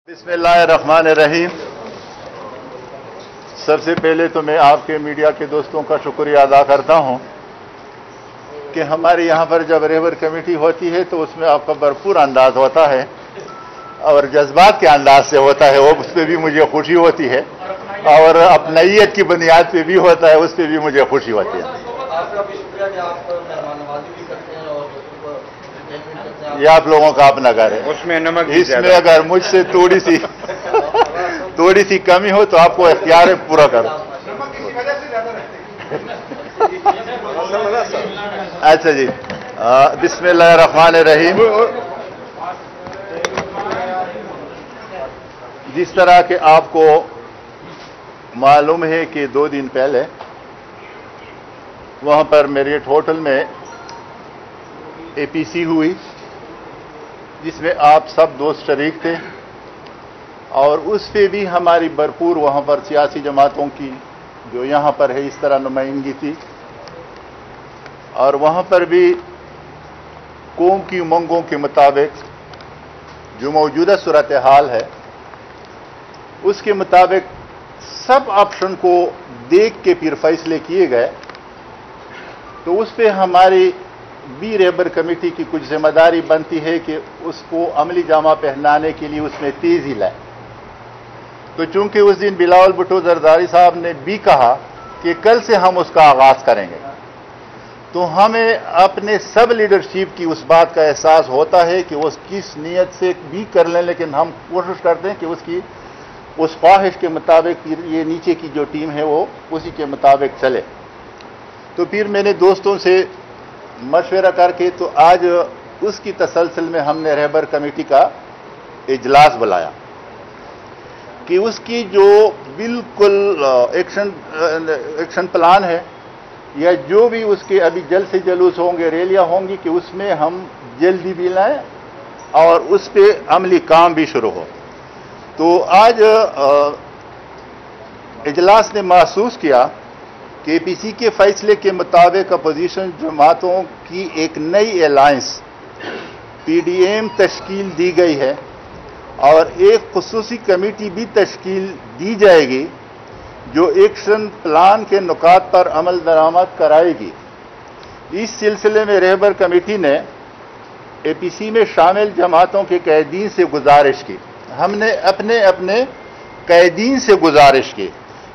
बिस्मिल्लाहिर्रहमानिर्रहीम। सबसे पहले तो मैं आपके मीडिया के दोस्तों का शुक्रिया अदा करता हूं कि हमारे यहां पर जब रहबर कमेटी होती है तो उसमें आपका भरपूर अंदाज होता है और जज्बात के अंदाज से होता है, वो उस पर भी मुझे खुशी होती है और अपनाइयत की बुनियाद पे भी होता है, उस पर भी मुझे खुशी होती है। आपका भी शुक्रिया कि आप मेहमाननवाजी भी करते हैं और ये आप लोगों का अपना घर है, उसमें नमक भी इसमें अगर मुझसे थोड़ी सी कमी हो तो आपको इख्तियार है पूरा करो। अच्छा जी, बिस्मिल्लाहिर्रहमानिर्रहीम। जिस तरह के आपको मालूम है कि 2 दिन पहले वहां पर मेरियट होटल में एपीसी हुई, जिसमें आप सब दोस्त शरीक थे और उस पे भी हमारी भरपूर वहां पर सियासी जमातों की जो यहां पर है इस तरह नुमाइंदगी थी और वहां पर भी कौम की उमंगों के मुताबिक जो मौजूदा सूरत हाल है उसके मुताबिक सब ऑप्शन को देख के फिर फैसले किए गए। तो उस पे हमारी बी रहबर कमेटी की कुछ जिम्मेदारी बनती है कि उसको अमली जामा पहनाने के लिए उसमें तेजी लाए। तो चूंकि उस दिन बिलावल भुट्टो जरदारी साहब ने भी कहा कि कल से हम उसका आगाज करेंगे, तो हमें अपने सब लीडरशिप की उस बात का एहसास होता है कि वो किस नीयत से भी कर लें, लेकिन हम कोशिश करते हैं कि उसकी उस ख्वाहिश के मुताबिक ये नीचे की जो टीम है वो उसी के मुताबिक चले। तो फिर मैंने दोस्तों से मशवरा करके तो आज उसकी तसलसल में हमने रहबर कमेटी का इजलास बुलाया कि उसकी जो बिल्कुल एक्शन प्लान है या जो भी उसके अभी जल्द से जुलूस होंगे, रैलियां होंगी, कि उसमें हम जल्दी भी लाएं और उस पर अमली काम भी शुरू हो। तो आज इजलास ने महसूस किया कि एपीसी के फैसले के मुताबिक अपोजिशन जमातों की एक नई अलायंस पीडीएम तश्कील दी गई है और एक खुसूसी कमेटी भी तश्कील दी जाएगी जो एक्शन प्लान के नुकात पर अमल दरामद कराएगी। इस सिलसिले में रहबर कमेटी ने एपीसी में शामिल जमातों के कैदीन से गुजारिश की, हमने अपने अपने कैदीन से गुजारिश की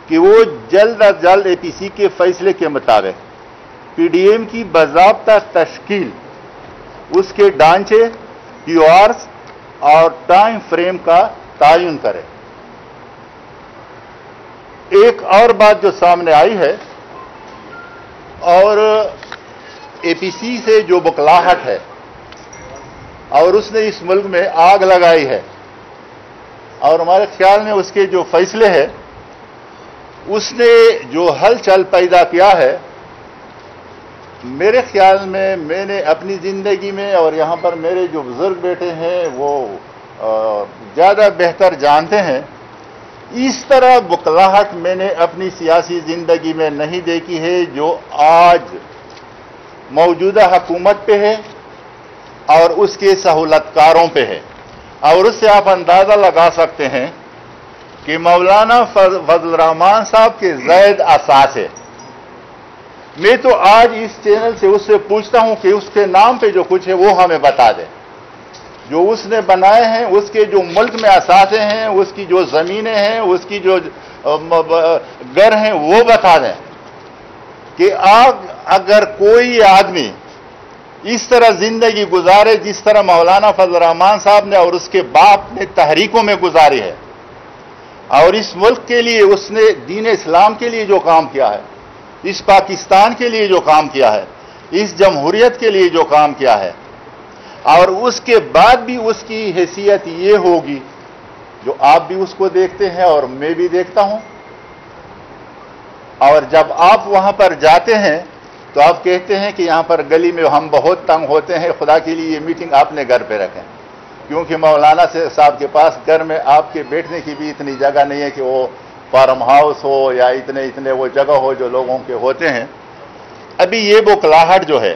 कि वो जल्द अज जल्द एपीसी के फैसले के मुताबिक पीडीएम की बाज़ाब्ता तश्कील, उसके ढांचे, क्यूआरस और टाइम फ्रेम का तयन करें। एक और बात जो सामने आई है और एपीसी से जो बुकलाहट है और उसने इस मुल्क में आग लगाई है और हमारे ख्याल में उसके जो फैसले हैं उसने जो हलचल पैदा किया है, मेरे ख्याल में मैंने अपनी ज़िंदगी में और यहाँ पर मेरे जो बुजुर्ग बेटे हैं वो ज़्यादा बेहतर जानते हैं, इस तरह बुकलाहट मैंने अपनी सियासी ज़िंदगी में नहीं देखी है जो आज मौजूदा हुकूमत पे है और उसके सहूलतकारों पे है। और उससे आप अंदाज़ा लगा सकते हैं कि मौलाना फजल रहमान साहब के ज़ैद असास है। मैं तो आज इस चैनल से उससे पूछता हूं कि उसके नाम पे जो कुछ है वो हमें बता दे, जो उसने बनाए हैं, उसके जो मुल्क में असासे हैं, उसकी जो ज़मीनें हैं, उसकी जो घर हैं, वो बता दें कि अगर कोई आदमी इस तरह जिंदगी गुजारे जिस तरह मौलाना फजल रहमान साहब ने और उसके बाप ने तहरीकों में गुजारी है और इस मुल्क के लिए उसने दीन इस्लाम के लिए जो काम किया है, इस पाकिस्तान के लिए जो काम किया है, इस जमहूरियत के लिए जो काम किया है, और उसके बाद भी उसकी हैसियत ये होगी जो आप भी उसको देखते हैं और मैं भी देखता हूं। और जब आप वहां पर जाते हैं तो आप कहते हैं कि यहां पर गली में हम बहुत तंग होते हैं, खुदा के लिए ये मीटिंग आपने घर पे रखें, क्योंकि मौलाना साहब के पास घर में आपके बैठने की भी इतनी जगह नहीं है कि वो फार्म हाउस हो या इतने वो जगह हो जो लोगों के होते हैं। अभी ये बुकलाहट जो है,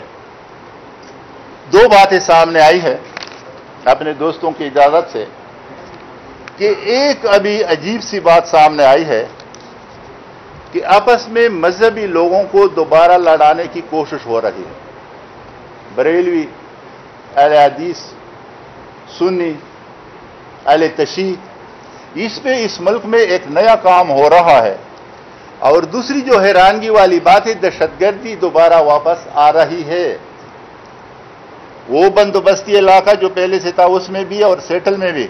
2 बातें सामने आई है अपने दोस्तों की इजाजत से کہ ایک ابھی عجیب سی بات سامنے آئی ہے کہ آپس میں مذہبی لوگوں کو دوبارہ لڑانے کی کوشش ہو رہی ہے. بریلوی، اہل حدیث، سنی، اہل تشیع، اس پہ اس ملک میں ایک نیا کام ہو رہا ہے. اور دوسری جو حیرانگی والی بات ہے، دہشت گردی دوبارہ واپس آ رہی ہے. وہ بندوبستی علاقہ جو پہلے سے تھا اس میں بھی اور سیٹل میں بھی.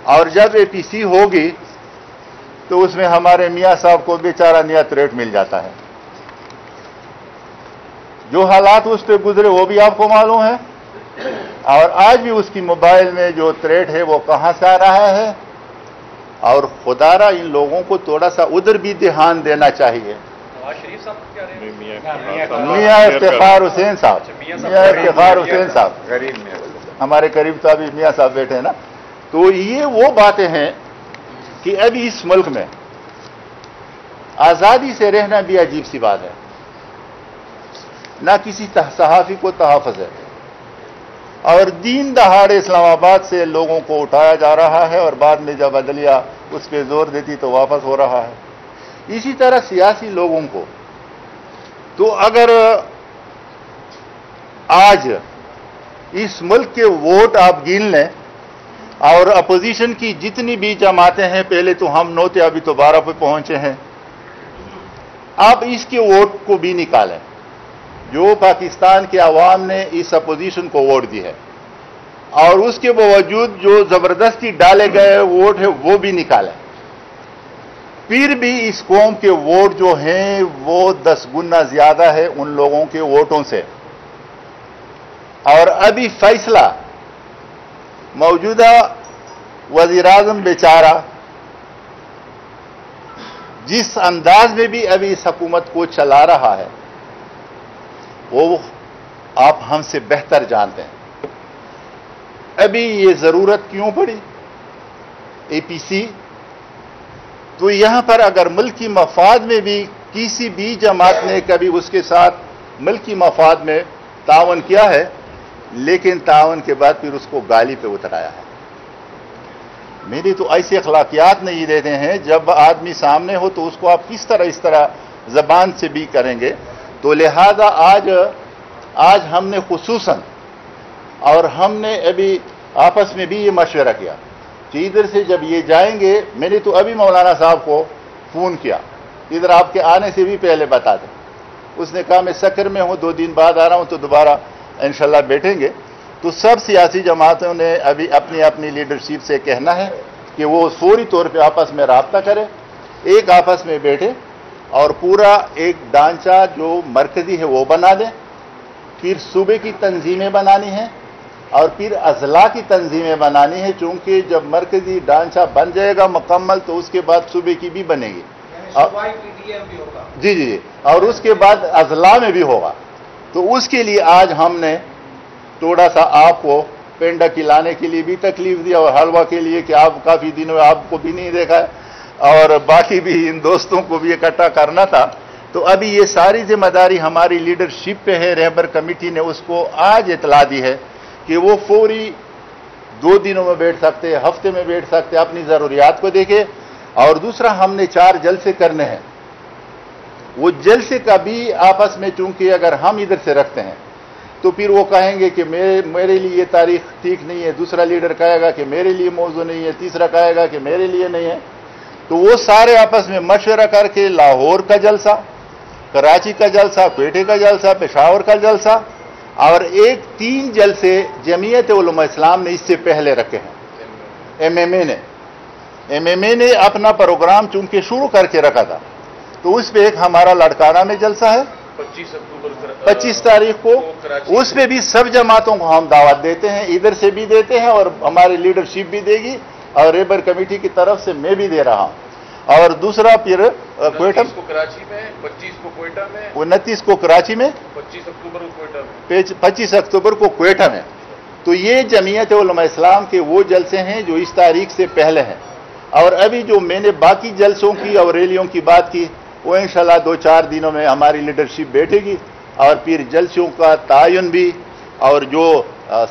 اور جب اے پی سی ہوگی تو اس میں ہمارے میاں صاحب کو بیچارہ نیا تھریٹ مل جاتا ہے. جو حالات اس پہ گزرے وہ بھی آپ کو معلوم ہے. اور آج بھی اس کی موبائل میں جو تھریٹ ہے وہ کہاں سے آ رہا ہے. اور خدا را ان لوگوں کو تھوڑا سا ادھر بھی دھیان دینا چاہیے. شریف صاحب کیا رہے ہیں؟ میاں افتخار حسین صاحب، میاں افتخار حسین صاحب ہمارے قریب تو ابھی میاں صاحب بیٹھے ہیں نا. تو یہ وہ باتیں ہیں کہ ابھی اس ملک میں آزادی سے رہنا بھی عجیب سی بات ہے. نہ کسی صحافی کو تحفظ ہے، اور دین دہاڑے اسلام آباد سے لوگوں کو اٹھایا جا رہا ہے اور بعد میں جب عدلیہ اس پہ زور دیتی تو واپس ہو رہا ہے. اسی طرح سیاسی لوگوں کو تو اگر آج اس ملک کے ووٹ آپ گن لیں اور اپوزیشن کی جتنی بھی جماعتیں ہیں، پہلے تو ہم 9 تھے، ابھی تو 12 پہ پہنچے ہیں، آپ اس کے ووٹ کو بھی نکالیں جو پاکستان کے عوام نے اس اپوزیشن کو ووٹ دی ہے، اور اس کے باوجود جو زبردستی ڈالے گئے ووٹ ہیں وہ بھی نکالیں. پھر بھی اس قوم کے ووٹ جو ہیں وہ 10 گنا زیادہ ہے ان لوگوں کے ووٹوں سے. اور ابھی فیصلہ موجودہ وزیر اعظم بیچارہ جس انداز میں بھی ابھی اس حکومت کو چلا رہا ہے وہ آپ ہم سے بہتر جانتے ہیں. ابھی یہ ضرورت کیوں پڑی اے پی سی؟ تو یہاں پر اگر ملکی مفاد میں بھی کسی بھی جماعت نے کبھی اس کے ساتھ ملکی مفاد میں تعاون کیا ہے، لیکن تعاون کے بعد پھر اس کو گالی پہ اترایا ہے. میری تو ایسے اخلاقیات نہیں دیتے ہیں. جب آدمی سامنے ہو تو اس کو آپ کس طرح اس طرح زبان سے بھی کریں گے. تو لہذا آج ہم نے خصوصاً اور ہم نے ابھی آپس میں بھی یہ مشورہ کیا کہ ادھر سے جب یہ جائیں گے، میں نے تو ابھی مولانا صاحب کو فون کیا، ادھر آپ کے آنے سے بھی پہلے بتا دیں. اس نے کہا میں سکر میں ہوں، 2 دن بعد آ رہا ہوں، تو دوبارہ انشاءاللہ بیٹھیں گے. تو سب سیاسی جماعتوں نے ابھی اپنی اپنی لیڈرشپ سے کہنا ہے کہ وہ فوری طور پہ آپس میں رابطہ کرے، ایک آپس میں بیٹھے اور پورا ایک ڈھانچہ جو مرکزی ہے وہ بنا دیں. پھر صوبے کی تنظیمیں بنانی ہیں اور پھر اضلاع کی تنظیمیں بنانی ہے، چونکہ جب مرکزی ڈھانچہ بن جائے گا مکمل تو اس کے بعد صوبے کی بھی بنے گی. جی، اور اس کے بعد اضلاع میں بھی ہوگا. تو اس کے لیے آج ہم نے تھوڑا سا آپ کو پینڈا کھلانے کے لیے بھی تکلیف دیا اور حلوہ کے لیے کہ آپ کافی دنوں آپ کو بھی نہیں دیکھا ہے، اور باقی بھی ان دوستوں کو بھی اکٹھا کرنا تھا. تو ابھی یہ ساری ذمہ داری ہماری لیڈرشپ پہ ہے. رہبر کمیٹی نے اس کو آج اطلاع دی ہے کہ وہ فوری 2 دنوں میں بیٹھ سکتے، ہفتے میں بیٹھ سکتے، اپنی ضروریات کو دیکھے. اور دوسرا ہم نے 4 جلسے کرنے ہیں. وہ جلسے کا بھی آپس میں چونکہ اگر ہم ادھر سے رکھتے ہیں تو پھر وہ کہیں گے کہ میرے لیے یہ تاریخ ٹھیک نہیں ہے، دوسرا لیڈر کہے گا کہ میرے لیے موضوع نہیں ہے، تیسرا کہے گا کہ میرے لیے نہیں ہے. تو وہ سارے آپس میں مشورہ کر کے لاہور کا جلسہ، کراچی کا جلسہ، کوئٹے کا جلسہ، پشاور کا جلسہ اور 3 جلسے جمعیت علماء اسلام نے اس سے پہلے رکھے ہیں. ایم ایم اے نے اپنا پروگرام چونکہ شروع کر کے رکھا تھا، تو اس پہ ایک ہمارا لڑکانہ میں جلسہ ہے 25 تاریخ کو. اس پہ بھی سب جماعتوں کو ہم دعوت دیتے ہیں، ادھر سے بھی دیتے ہیں اور ہماری لیڈرشپ بھی دے گی اور ریبر کمیٹی کی طرف سے میں بھی دے رہا ہوں. اور دوسرا پھر کوئٹہ کو کراچی میں، 25 کو کوئٹہ میں، 29 کو کراچی میں، 25 اکتوبر کو کوئٹہ میں، 25 اکتوبر کو کوئٹہ میں. تو یہ جمعیت علماء اسلام کے وہ جلسے ہیں جو اس تاریخ سے پہلے ہیں. اور ابھی جو میں نے باقی جلسوں کی اور ریلیوں کی بات کی وہ انشاءاللہ 2-4 دنوں میں ہماری لیڈرشپ بیٹھے گی اور پھر جلسوں کا تعین بھی اور جو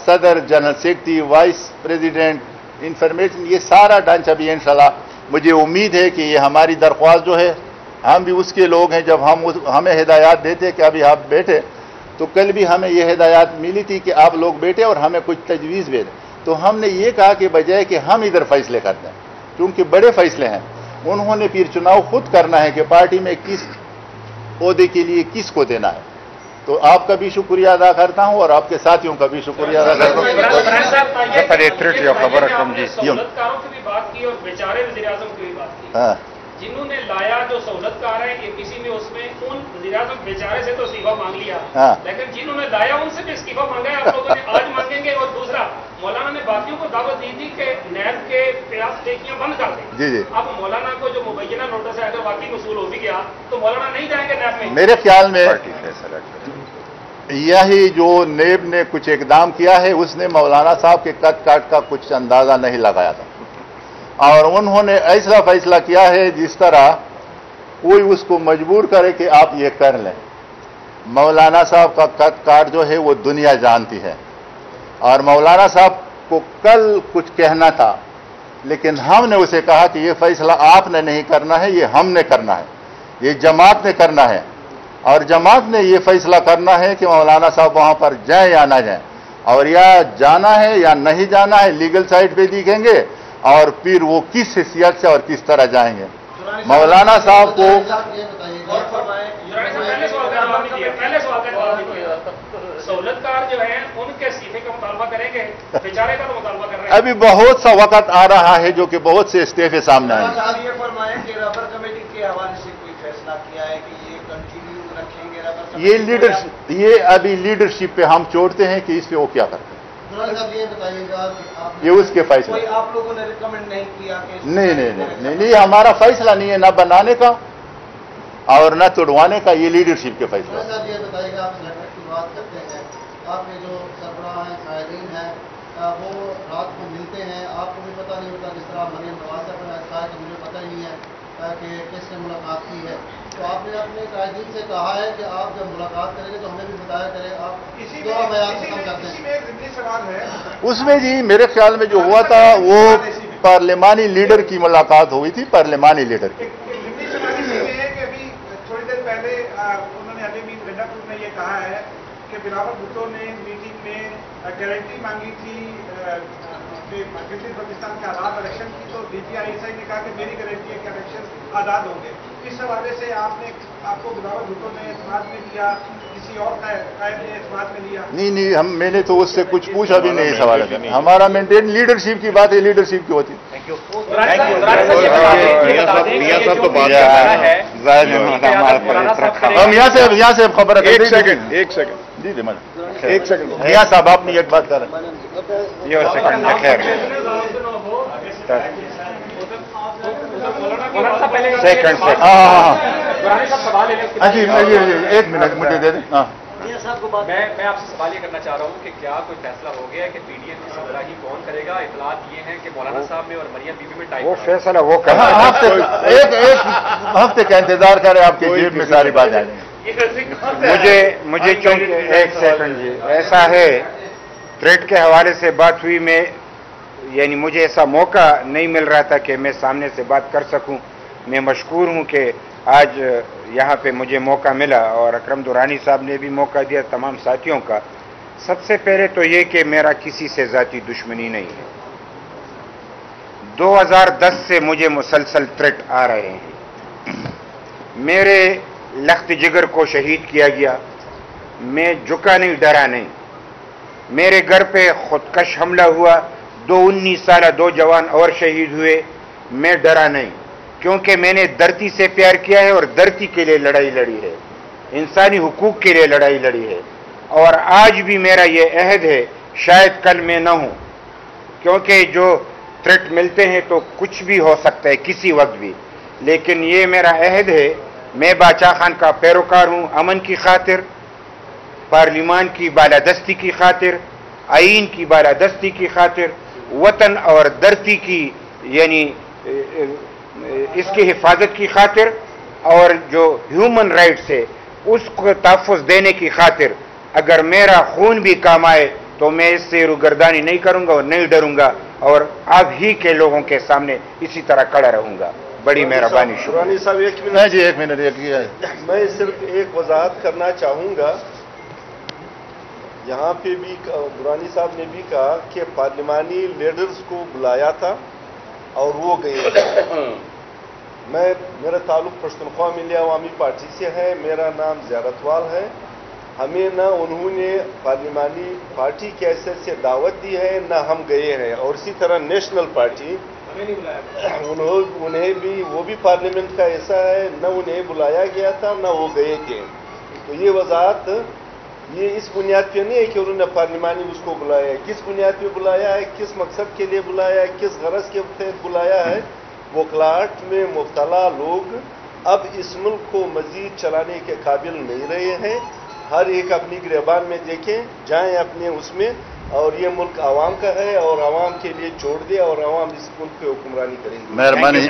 صدر، general secretary, vice president information, ये सारा ढांचा भी इंशाल्लाह मुझे उम्मीद है कि ये हमारी दरख्वास्त जो है, हम भी उसके लोग हैं। जब हमें हिदायत देते कि अभी आप बैठे, तो कल भी हमें ये हिदायत मिली थी कि आप लोग बैठे और हमें कुछ तजवीज़ भेजें। तो हमने ये कहा कि बजाय कि हम इधर फैसले करते हैं, क्योंकि बड़े फैसले हैं, उन्होंने फिर चुनाव खुद करना है कि पार्टी में किस ओहदे के लिए किसको देना है। तो आपका भी शुक्रिया अदा करता हूं और आपके साथियों का भी शुक्रिया अदा करता हूं। सहूलतकारों की भी बात की और बेचारे वज़ीर-ए-आज़म की भी बात की। हाँ, जिन्होंने लाया जो सहूलतकार है, ये किसी ने उसमें उन वज़ीर-ए-आज़म बेचारे से तो इस्तीफा मांग लिया, हाँ। लेकिन जिन्होंने लाया उनसे भी इस्तीफा मांगा है, आप लोगों ने आज मांगेंगे। और दूसरा, मौलाना ने बाकियों को दावत दी थी कि नैब के प्यास टेकियां बंद कर दें। जी जी। अब मौलाना को जो मुबैना नोटिस है, अगर वाकई वसूल हो भी गया तो मौलाना नहीं जाएंगे नैब में। मेरे ख्याल में यही जो नेब ने कुछ इकदाम किया है, उसने मौलाना साहब के कद काट का कुछ अंदाजा नहीं लगाया था, और उन्होंने ऐसा फैसला किया है जिस तरह कोई उसको मजबूर करे कि आप ये कर लें। मौलाना साहब का कद काट जो है वो दुनिया जानती है, और मौलाना साहब को कल कुछ कहना था, लेकिन हमने उसे कहा कि ये फैसला आपने नहीं करना है, ये हमने करना है, ये जमात ने करना है, और जमात ने ये फैसला करना है कि मौलाना साहब वहां पर जाएं या ना जाएं, और या जाना है या नहीं जाना है लीगल साइड पे दिखेंगे, और फिर वो किस हैसियत से और किस तरह जाएंगे। मौलाना साहब को पहले सवाल का जवाब दीजिए। सहूलतकार जो है उनके इस्तीफे का मुतालबा करेंगे, बेचारे का तो मुतालबा कर रहे हैं। अभी बहुत सा वक्त आ रहा है जो कि बहुत से इस्तीफे सामने आएंगे। आप ये फरमाएं कि रबर कमेटी के हवाले से कोई फैसला किया है कि ये कंटिन्यू रखेंगे रबर कमेटी? ये लीडरशिप, ये अभी लीडरशिप पे हम छोड़ते हैं कि इस पे वो क्या करते हैं, साहब ये बताइएगा कि आप ये उसके फैसले। कोई आप लोगों ने रिकमेंड नहीं किया कि नहीं, हमारा फैसला नहीं है न बनाने का और न तोड़वाने का, ये लीडरशिप के फैसला। साहब ये बताइएगा, आप सेक्रेटरी की बात करते हैं, आपके जो सरबराह हैं, कायदीन हैं, वो रात को मिलते हैं, आपको भी पता नहीं होता, जिस तरह मरीम नवाज साहब ने कहा कि मुझे पता ही नहीं है कि किसने मुलाकात की है। तो आपने अपने कायदीन से कहा है कि आप जब मुलाकात करेंगे तो हमें भी बताया करें। आप दो बयान खत्म करते हैं। उसमें जी मेरे ख्याल में जो हुआ था वो पार्लिमानी लीडर की मुलाकात हुई थी, पार्लिमानी लीडर की। थोड़ी देर पहले उन्होंने अली मीर गंडापुर ने ये कहा है कि बिलावल भुट्टो ने मीटिंग में गारंटी मांगी थी गिलगित बल्तिस्तान के आज़ाद इलेक्शन की, तो DGI ने कहा कि मेरी गारंटी है कि इलेक्शन आज़ाद होंगे। इस हवाले से आपको बिलावल भुट्टो ने इस्तेमाल में लिया, किसी और कायद ने इस्तेमाल में लिया? नहीं, मैंने तो उससे कुछ पूछा भी नहीं इस हवाले से। हमारा मेंटेन लीडरशिप की बात है, लीडरशिप की होती है। हम यहाँ से खबर है। एक सेकंड जी जी एक सेकंड मियां साहब, आपने एक बात कर ये सेकंड खैर सेकंड से हाँ जी, एक मिनट मुझे दे दें। मैं आपसे सवाल ये करना चाह रहा हूँ कि क्या कोई फैसला हो गया है कि PDM की सरबराही कौन करेगा? इतलात ये हैं कि मौलाना साहब में और मरियम बीबी में टाइप वो फैसला वो करना एक हफ्ते का इंतजार करें, आपके जेब में सारी बात आ जाएगी। मुझे चूंकि एक सेकंड जी, ऐसा है थ्रेड के हवाले से बात हुई, मैं यानी मुझे ऐसा मौका नहीं मिल रहा था कि मैं सामने से बात कर सकूं। मैं मशकूर हूं कि आज यहाँ पे मुझे मौका मिला, और अकरम दुरानी साहब ने भी मौका दिया, तमाम साथियों का। सबसे पहले तो ये कि मेरा किसी से ज़ाती दुश्मनी नहीं है। 2010 से मुझे मुसलसल थ्रेट आ रहे हैं। मेरे लख्त जिगर को शहीद किया गया, मैं झुका नहीं, डरा नहीं। मेरे घर पे खुदकश हमला हुआ, 19 साल 2 जवान और शहीद हुए, मैं डरा नहीं, क्योंकि मैंने धरती से प्यार किया है और धरती के लिए लड़ाई लड़ी है, इंसानी हुकूक के लिए लड़ाई लड़ी है। और आज भी मेरा ये अहद है, शायद कल मैं न हूं, क्योंकि जो थ्रेट मिलते हैं तो कुछ भी हो सकता है किसी वक्त भी, लेकिन ये मेरा अहद है। मैं बादशाह खान का पैरोकार हूं, अमन की खातिर, पार्लिमान की बालादस्ती की खातिर, आईन की बालादस्ती की खातिर, वतन और धरती की यानी इसकी हिफाजत की खातिर, और जो ह्यूमन राइट्स है उसको तहफ़्फ़ुज़ देने की खातिर। अगर मेरा खून भी काम आए तो मैं इससे रुगर्दानी नहीं करूंगा और नहीं डरूंगा और आप ही के लोगों के सामने इसी तरह खड़ा रहूंगा। बड़ी मेहरबानी। दुरानी साहब एक मिनट। नहीं जी, एक मिनट मैं सिर्फ एक वजाहत करना चाहूंगा। यहाँ पे भी दुरानी साहब ने भी कहा कि पार्लिमानी लीडर्स को बुलाया था और वो गए। मेरा ताल्लुक पश्तूनख्वा मिलिया अवामी पार्टी से है, मेरा नाम ज़ियारतवाल है। हमें न उन्होंने पार्लिमानी पार्टी के हैसियत से दावत दी है, न हम गए हैं। और इसी तरह नेशनल पार्टी उन्हें भी, वो भी पार्लियामेंट का ऐसा है, न उन्हें बुलाया गया था न वो गए थे। तो ये वजाहत ये इस बुनियाद पे नहीं है कि उन्होंने पार्लिमानी उसको बुलाया है। किस बुनियाद पे बुलाया है, किस मकसद के लिए बुलाया है, किस गरज के तहत बुलाया है, वकलाहट में मुब्तला लोग अब इस मुल्क को मजीद चलाने के काबिल नहीं रहे हैं। हर एक अपनी गिरबान में देखें, जाएं अपने उसमें, और ये मुल्क आवाम का है और आवाम के लिए छोड़ दे और आवाम इस मुल्क पे हुक्मरानी करेंगे। मेहरबानी।